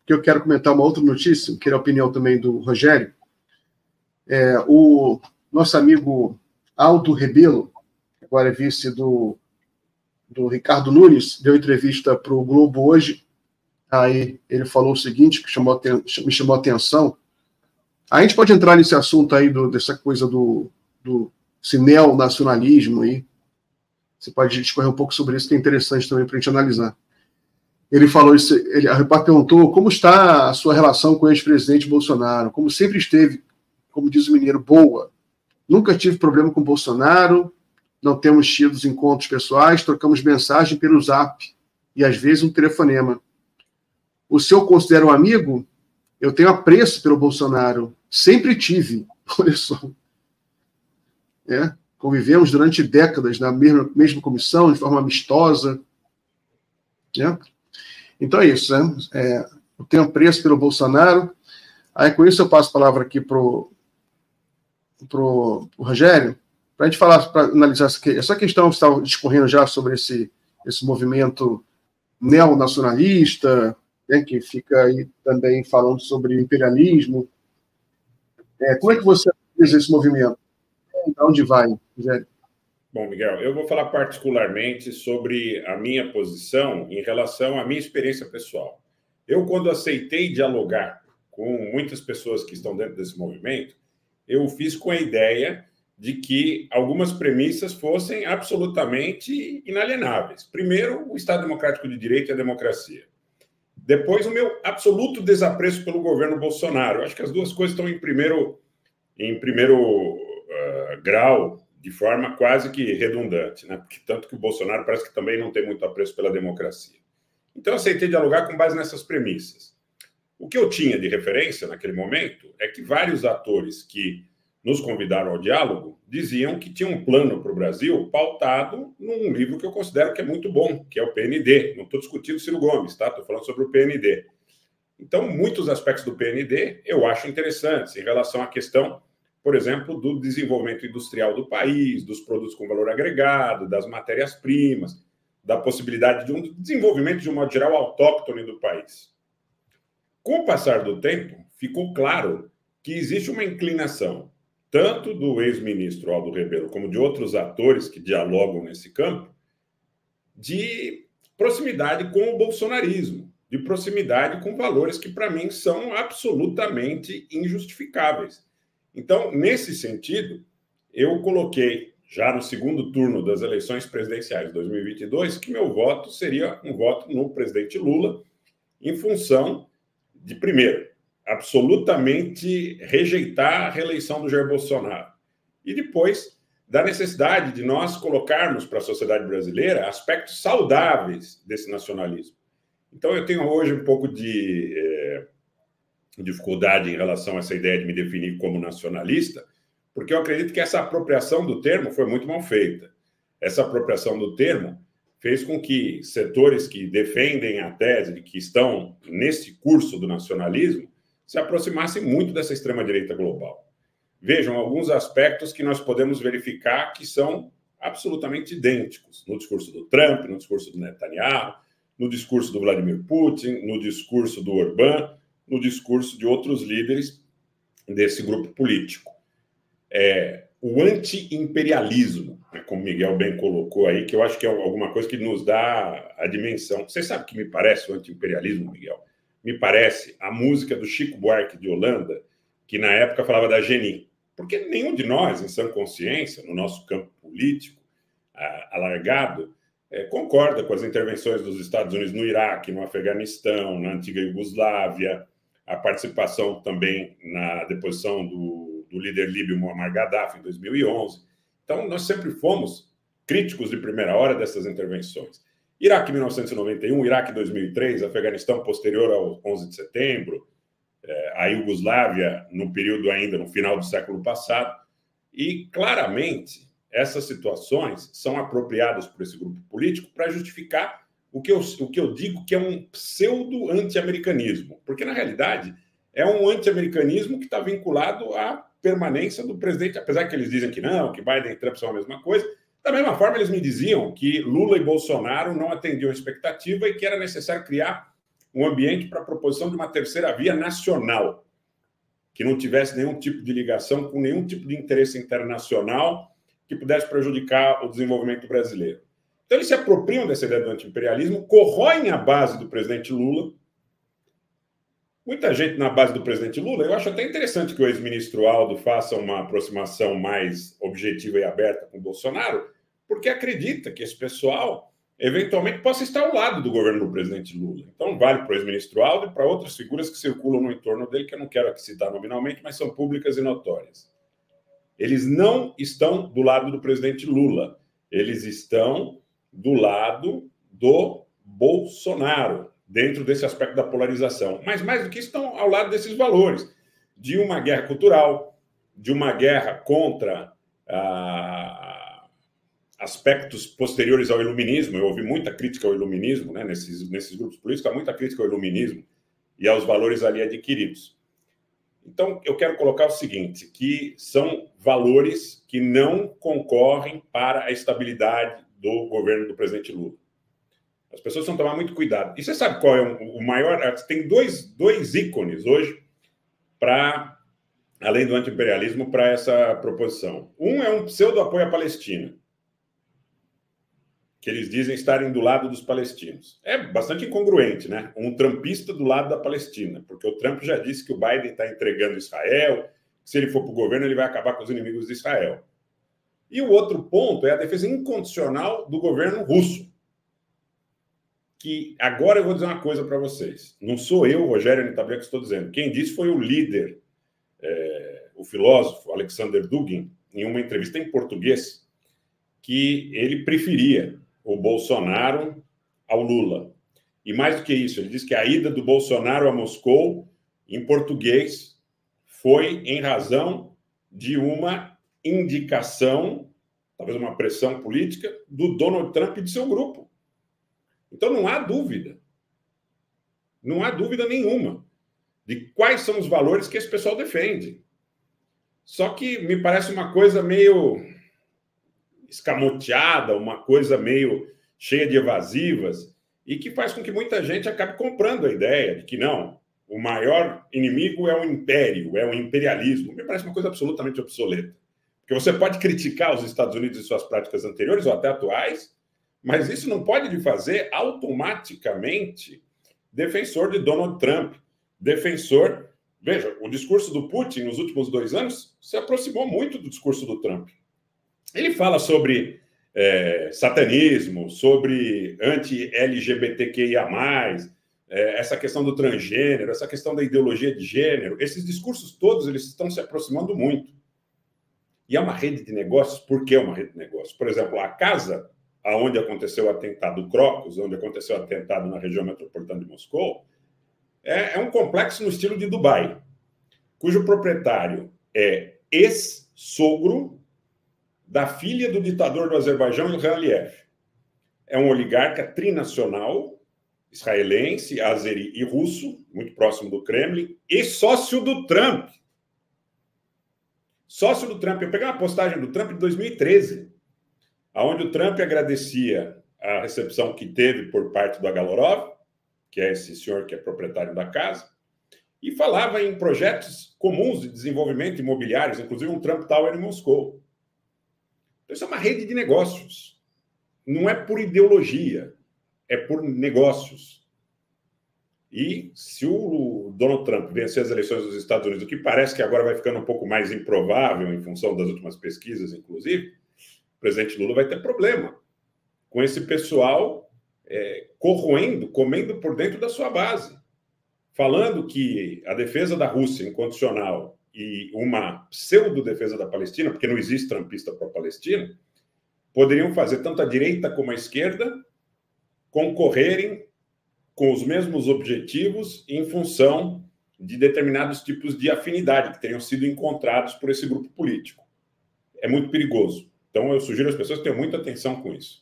porque eu quero comentar uma outra notícia, que é a opinião também do Rogério. O nosso amigo Aldo Rebelo, que agora é vice do Ricardo Nunes, deu entrevista para o Globo hoje. Aí ele falou o seguinte, que me chamou a atenção. A gente pode entrar nesse assunto aí, dessa coisa do neonacionalismo aí. Você pode discorrer um pouco sobre isso, que é interessante também para a gente analisar. Ele falou isso, a repórter perguntou como está a sua relação com o ex-presidente Bolsonaro. Como sempre esteve, como diz o mineiro, boa. Nunca tive problema com o Bolsonaro, não temos tido encontros pessoais, trocamos mensagem pelo Zap e às vezes um telefonema. O senhor considera um amigo? Eu tenho apreço pelo Bolsonaro. Sempre tive. Olha só. Convivemos durante décadas na mesma comissão, de forma amistosa. Então é isso. Eu tenho apreço pelo Bolsonaro. Aí com isso eu passo a palavra aqui para o Rogério, para a gente falar, para analisar essa questão que estava discorrendo já sobre esse movimento neonacionalista, que fica aí também falando sobre imperialismo. Como é que você analisa esse movimento? Para onde vai, Rogério? Bom, Miguel, eu vou falar particularmente sobre a minha posição em relação à minha experiência pessoal. Eu, quando aceitei dialogar com muitas pessoas que estão dentro desse movimento, eu fiz com a ideia de que algumas premissas fossem absolutamente inalienáveis. Primeiro, o Estado Democrático de Direito e a democracia. Depois, o meu absoluto desapreço pelo governo Bolsonaro. Eu acho que as duas coisas estão em primeiro grau, de forma quase que redundante, né? Porque tanto que o Bolsonaro parece que também não tem muito apreço pela democracia. Então, eu aceitei dialogar com base nessas premissas. O que eu tinha de referência naquele momento é que vários atores que nos convidaram ao diálogo diziam que tinha um plano para o Brasil pautado num livro que eu considero que é muito bom, que é o PND. Não estou discutindo Ciro Gomes, tá? Estou falando sobre o PND. Então, muitos aspectos do PND eu acho interessantes em relação à questão, por exemplo, do desenvolvimento industrial do país, dos produtos com valor agregado, das matérias-primas, da possibilidade de um desenvolvimento, de um modo geral, autóctone do país. Com o passar do tempo, ficou claro que existe uma inclinação, tanto do ex-ministro Aldo Rebelo como de outros atores que dialogam nesse campo, de proximidade com o bolsonarismo, de proximidade com valores que, para mim, são absolutamente injustificáveis. Então, nesse sentido, eu coloquei, já no segundo turno das eleições presidenciais de 2022, que meu voto seria um voto no presidente Lula, em função de, primeiro, absolutamente rejeitar a reeleição do Jair Bolsonaro. E depois, da necessidade de nós colocarmos para a sociedade brasileira aspectos saudáveis desse nacionalismo. Então, eu tenho hoje um pouco de dificuldade em relação a essa ideia de me definir como nacionalista, porque eu acredito que essa apropriação do termo foi muito mal feita. Essa apropriação do termo fez com que setores que defendem a tese de que estão nesse curso do nacionalismo se aproximassem muito dessa extrema-direita global. Vejam alguns aspectos que nós podemos verificar que são absolutamente idênticos no discurso do Trump, no discurso do Netanyahu, no discurso do Vladimir Putin, no discurso do Orbán, no discurso de outros líderes desse grupo político. O anti-imperialismo, como Miguel bem colocou aí, que eu acho que é alguma coisa que nos dá a dimensão. Você sabe o que me parece o anti-imperialismo, Miguel? Me parece a música do Chico Buarque de Holanda, que na época falava da Geni. Porque nenhum de nós, em sã consciência, no nosso campo político alargado, concorda com as intervenções dos Estados Unidos no Iraque, no Afeganistão, na antiga Iugoslávia, a participação também na deposição do líder líbio Muammar Gaddafi em 2011. Então, nós sempre fomos críticos de primeira hora dessas intervenções. Iraque 1991, Iraque 2003, Afeganistão posterior ao 11 de setembro, a Iugoslávia no período ainda no final do século passado. E, claramente, essas situações são apropriadas por esse grupo político para justificar o que eu digo que é um pseudo-anti-americanismo. Porque, na realidade, é um anti-americanismo que está vinculado à permanência do presidente, apesar que eles dizem que não, que Biden e Trump são a mesma coisa. Da mesma forma, eles me diziam que Lula e Bolsonaro não atendiam a expectativa e que era necessário criar um ambiente para a proposição de uma terceira via nacional, que não tivesse nenhum tipo de ligação com nenhum tipo de interesse internacional que pudesse prejudicar o desenvolvimento brasileiro. Então, eles se apropriam dessa ideia do anti-imperialismo, corroem a base do presidente Lula. Muita gente na base do presidente Lula, eu acho até interessante que o ex-ministro Aldo faça uma aproximação mais objetiva e aberta com o Bolsonaro, porque acredita que esse pessoal eventualmente possa estar ao lado do governo do presidente Lula. Então, vale para o ex-ministro Aldo e para outras figuras que circulam no entorno dele, que eu não quero aqui citar nominalmente, mas são públicas e notórias. Eles não estão do lado do presidente Lula. Eles estão do lado do Bolsonaro, dentro desse aspecto da polarização. Mas, mais do que isso, estão ao lado desses valores, de uma guerra cultural, de uma guerra contra aspectos posteriores ao iluminismo. Eu ouvi muita crítica ao iluminismo, né, nesses grupos políticos, há muita crítica ao iluminismo e aos valores ali adquiridos. Então, eu quero colocar o seguinte, que são valores que não concorrem para a estabilidade do governo do presidente Lula. As pessoas precisam tomar muito cuidado. E você sabe qual é o maior... Tem dois ícones hoje para, além do anti-imperialismo, para essa proposição. Um é um pseudo-apoio à Palestina, que eles dizem estarem do lado dos palestinos. É bastante incongruente, né? Um trumpista do lado da Palestina, porque o Trump já disse que o Biden está entregando Israel, que se ele for para o governo, ele vai acabar com os inimigos de Israel. E o outro ponto é a defesa incondicional do governo russo. Que agora eu vou dizer uma coisa para vocês. Não sou eu, Rogério Anitablian, que estou dizendo. Quem disse foi o líder, o filósofo Alexander Dugin, em uma entrevista em português, que ele preferia o Bolsonaro ao Lula. E mais do que isso, ele disse que a ida do Bolsonaro a Moscou, em português, foi em razão de uma indicação, talvez uma pressão política, do Donald Trump e de seu grupo. Então, não há dúvida nenhuma de quais são os valores que esse pessoal defende. Só que me parece uma coisa meio escamoteada, uma coisa meio cheia de evasivas, e que faz com que muita gente acabe comprando a ideia de que não, o maior inimigo é o império, é o imperialismo. Me parece uma coisa absolutamente obsoleta. Porque você pode criticar os Estados Unidos e suas práticas anteriores ou até atuais, mas isso não pode lhe fazer automaticamente defensor de Donald Trump, defensor... Veja, o discurso do Putin nos últimos 2 anos se aproximou muito do discurso do Trump. Ele fala sobre satanismo, sobre anti-LGBTQIA+, essa questão do transgênero, essa questão da ideologia de gênero. Esses discursos todos eles estão se aproximando muito. E é uma rede de negócios. Por que é uma rede de negócios? Por exemplo, a casa onde aconteceu o atentado Crocus, onde aconteceu o atentado na região metropolitana de Moscou, é um complexo no estilo de Dubai, cujo proprietário é ex-sogro da filha do ditador do Azerbaijão, Ilham Aliyev. É um oligarca trinacional, israelense, azeri e russo, muito próximo do Kremlin, e sócio do Trump. Sócio do Trump. Eu peguei uma postagem do Trump de 2013, onde o Trump agradecia a recepção que teve por parte do Agalorov, que é esse senhor que é proprietário da casa, e falava em projetos comuns de desenvolvimento imobiliários, inclusive um Trump Tower em Moscou. Então, isso é uma rede de negócios. Não é por ideologia, é por negócios. E se o Donald Trump vencer as eleições dos Estados Unidos, o que parece que agora vai ficando um pouco mais improvável em função das últimas pesquisas, inclusive, o presidente Lula vai ter problema com esse pessoal corroendo, comendo por dentro da sua base, falando que a defesa da Rússia incondicional e uma pseudo-defesa da Palestina, porque não existe trumpista para a Palestina, poderiam fazer tanto a direita como a esquerda concorrerem com os mesmos objetivos em função de determinados tipos de afinidade que teriam sido encontrados por esse grupo político. É muito perigoso. Então, eu sugiro às pessoas que tenham muita atenção com isso.